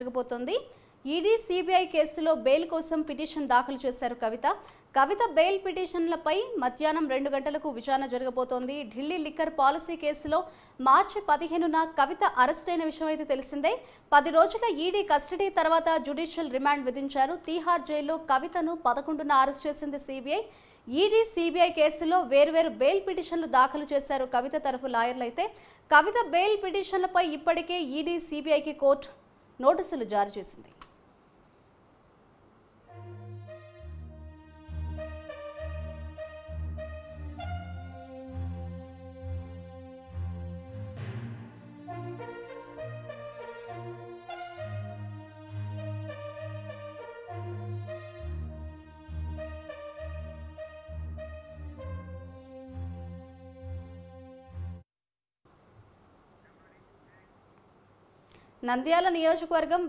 జరగబోతోంది. ED CBI కేసులో bail కోసం పిటిషన్ దాఖలు చేశారు కవిత బెయిల్ పిటిషన్లపై మధ్యాహ్నం 2 గంటలకు విచారణ జరగబోతోంది. ఢిల్లీ లిక్కర్ పాలసీ కేసులో మార్చి 15న కవిత అరెస్ట్ అయిన విషయం అయితే తెలిసిందే. 10 రోజుల ఈడీ కస్టడీ తర్వాత జ్యుడిషియల్ రిమాండ్ విధించారు. తీహార్ జైల్లో కవితను 11న అరెస్ట్ చేసింది సిబిఐ. ఈడీ సిబిఐ కేసులో వేర్వేరు బెయిల్ పిటిషన్లు దాఖలు చేశారు కవిత తరఫు లాయర్లు. అయితే కవిత బెయిల్ పిటిషన్లపై ఇప్పటికే ఈడీ సిబిఐకి కోర్టు నోటీసులు జారీ చేసింది. నంద్యాల నియోజకవర్గం